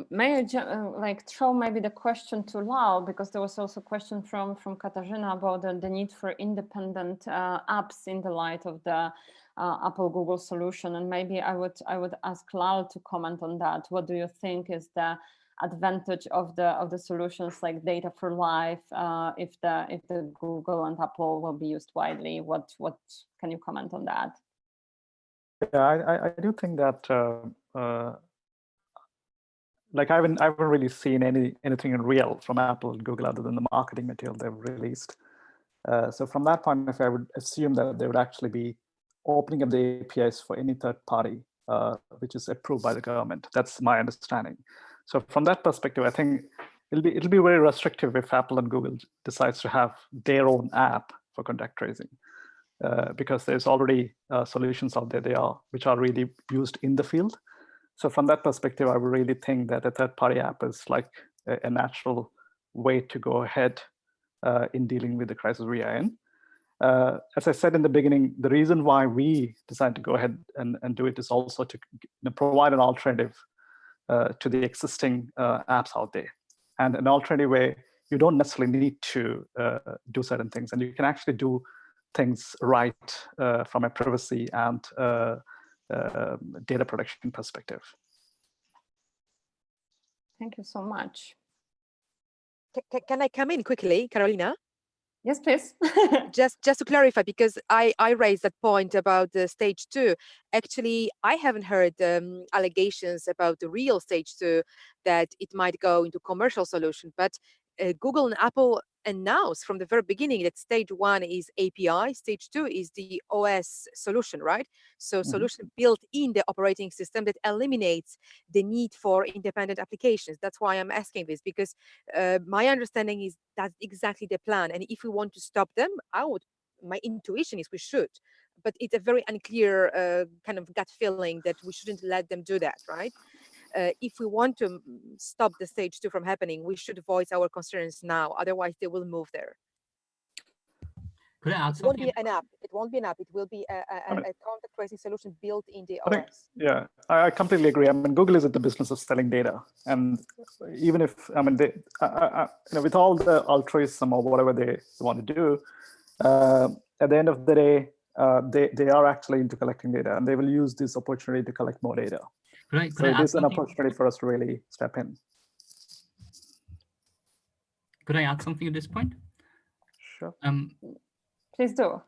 May I throw maybe the question to Lal, because there was also a question from Katarzyna about the need for independent apps in the light of the Apple Google solution, and maybe I would ask Lal to comment on that. What do you think is the advantage of the solutions like Data for Life if the Google and Apple will be used widely? What can you comment on that? Yeah, I do think that like I haven't really seen anything in real from Apple and Google other than the marketing material they've released. So from that point of view, I would assume that they would actually be opening up the APIs for any third party which is approved by the government. That's my understanding. So from that perspective, I think it'll be very restrictive if Apple and Google decides to have their own app for contact tracing, because there's already solutions out there which are really used in the field. So from that perspective, I would really think that a third-party app is like a natural way to go ahead in dealing with the crisis we are in. As I said in the beginning, the reason why we decided to go ahead and do it is also to provide an alternative to the existing apps out there. And an alternative way, you don't necessarily need to do certain things, and you can actually do things right from a privacy and data protection perspective. Thank you so much. Can I come in quickly, Carolina? Yes, please. just to clarify, because I raised that point about the stage 2. Actually, I haven't heard allegations about the real stage 2 that it might go into commercial solution, but Google and Apple announced from the very beginning that stage 1 is API, stage 2 is the OS solution, right? So solution built in the operating system that eliminates the need for independent applications. That's why I'm asking this, because my understanding is that's exactly the plan. And if we want to stop them, my intuition is we should, but it's a very unclear kind of gut feeling that we shouldn't let them do that, right? If we want to stop the stage 2 from happening, we should voice our concerns now. Otherwise, they will move there. Could I add something? something? It won't be an app. It will be a contact tracing solution built in the OS. Yeah, I completely agree. I mean, Google is at the business of selling data, and even if they, with all the altruism or whatever they want to do, at the end of the day, they are actually into collecting data, and they will use this opportunity to collect more data. So it is an opportunity for us to really step in. Could I add something at this point? Sure. Please do.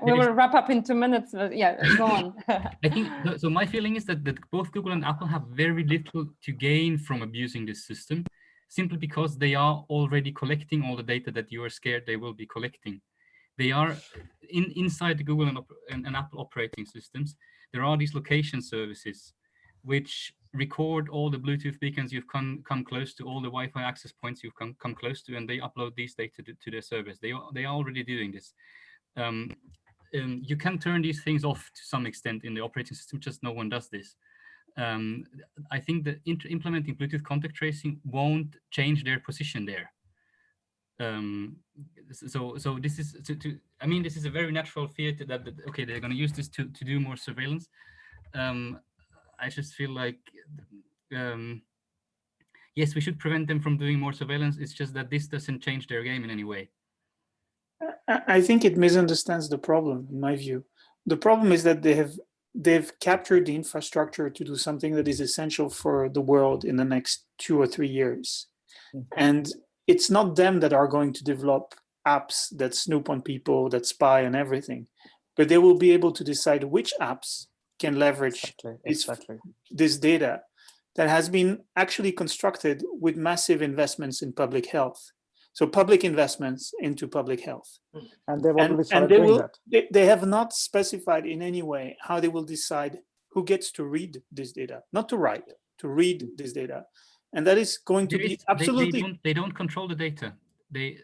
We will wrap up in 2 minutes, but yeah, go on. I think, so my feeling is that both Google and Apple have very little to gain from abusing this system, simply because they are already collecting all the data that you are scared they will be collecting. They are inside the Google and Apple operating systems. There are these location services which record all the Bluetooth beacons you've come close to, all the Wi-Fi access points you've come close to, and they upload these data to their service. They are already doing this. You can turn these things off to some extent in the operating system, just no one does this. I think that implementing Bluetooth contact tracing won't change their position there. So this is this is a very natural fear that okay, they're going to use this to do more surveillance. I just feel like yes, we should prevent them from doing more surveillance. It's just that this doesn't change their game in any way. I think it misunderstands the problem, in my view. The problem is that they've captured the infrastructure to do something that is essential for the world in the next 2 or 3 years. And it's not them that are going to develop apps that snoop on people, that spy on everything, but they will be able to decide which apps can leverage this data that has been actually constructed with massive investments in public health. So public investments into public health. And they've already started doing that. They have not specified in any way how they will decide who gets to read this data, not to write, to read this data. And that is going to be absolutely... They don't control the data. They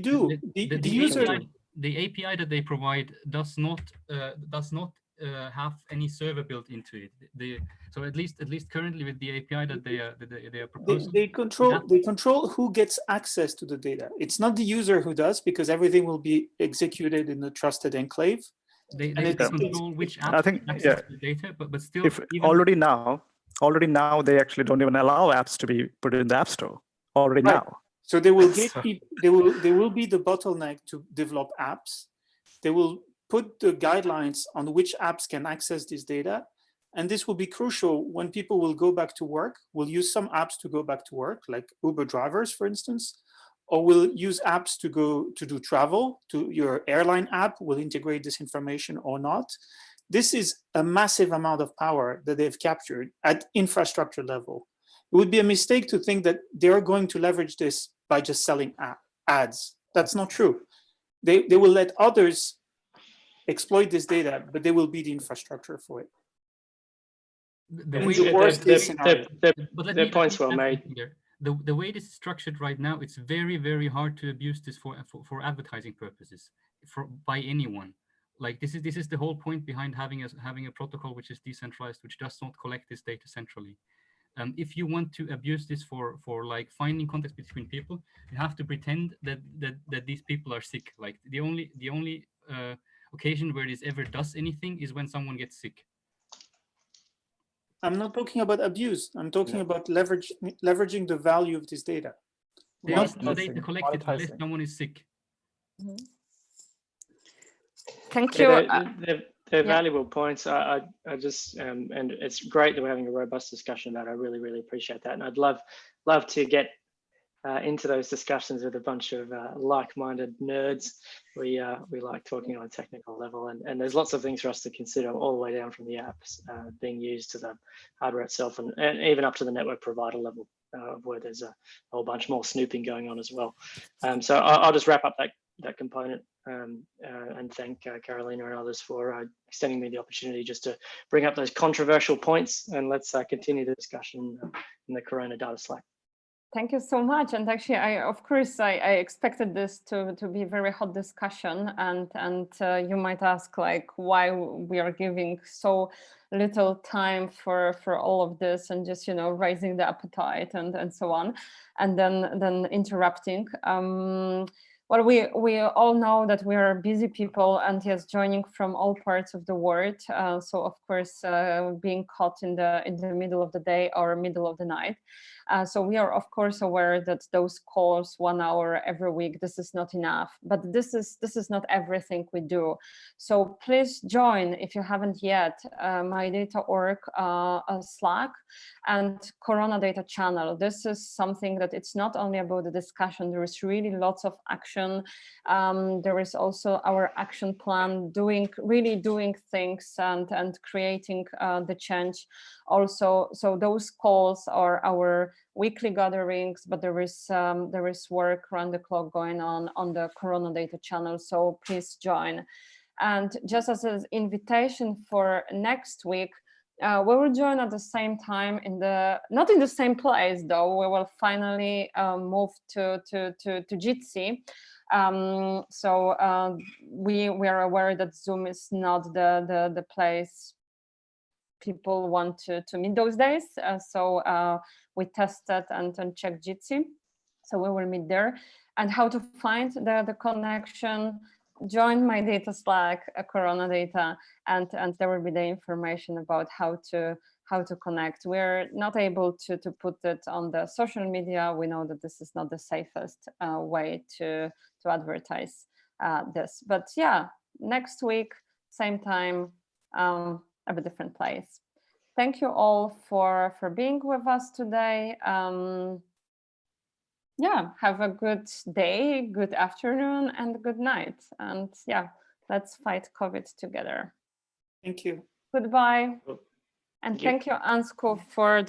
do. The user... the API that they provide does not have any server built into it. So at least currently with the API that they are proposing, they control who gets access to the data. It's not the user who does, because everything will be executed in a trusted enclave. They control which apps I think, access the data, but still, if already now they actually don't even allow apps to be put in the App Store already Right. now. So they will get they will be the bottleneck to develop apps. They will put the guidelines on which apps can access this data, and this will be crucial when people will go back to work. We'll use some apps to go back to work, like Uber drivers, for instance, or we'll use apps to do travel. To your airline app will integrate this information or not. This is a massive amount of power that they've captured at infrastructure level. It would be a mistake to think that they're going to leverage this by just selling ads. That's not true. They will let others exploit this data, but they will be the infrastructure for it. The way their points well made. The way this is structured right now, it's very, very hard to abuse this for advertising purposes by anyone. Like this is the whole point behind having a protocol which is decentralized, which does not collect this data centrally. If you want to abuse this for like finding context between people, you have to pretend that these people are sick. Like the only occasion where this ever does anything is when someone gets sick. I'm not talking about abuse. I'm talking about leveraging the value of this data. There is no data collected unless someone is sick. Thank you. They're valuable points. I just and it's great that we're having a robust discussion about it. I really, really appreciate that, and I'd love to get into those discussions with a bunch of like-minded nerds. We like talking on a technical level, and there's lots of things for us to consider, all the way down from the apps being used to the hardware itself, and even up to the network provider level, where there's a whole bunch more snooping going on as well. So I'll just wrap up that component and thank Carolina and others for extending me the opportunity just to bring up those controversial points, and let's continue the discussion in the Corona Data Slack. Thank you so much. And actually, I expected this to be a very hot discussion, and you might ask like why we are giving so little time for all of this, and just raising the appetite and so on, and then interrupting. Well, we all know that we are busy people, and yes, joining from all parts of the world. So of course, being caught in the middle of the day or middle of the night. So we are of course aware that those calls 1 hour every week, this is not enough, but this is not everything we do. So please join, if you haven't yet, MyData.org Slack and Corona Data channel. This is something that it's not only about the discussion, there is really lots of action. There is also our action plan, really doing things and creating the change also. So those calls are our weekly gatherings, but there is work around the clock going on the Corona Data channel. So please join. And just as an invitation for next week, we will join at the same time not in the same place though. We will finally move to Jitsi. So we are aware that Zoom is not the place people want to meet those days. So we tested and checked Jitsi. So we will meet there. And how to find the connection, join MyData Slack, Corona Data, and there will be the information about how to connect. We're not able to put it on the social media. We know that this is not the safest way to advertise this. But yeah, next week, same time, at a different place. Thank you all for being with us today. Yeah, have a good day, good afternoon, and good night. And yeah, let's fight COVID together. Thank you. Goodbye. And thank you, Ansco, for the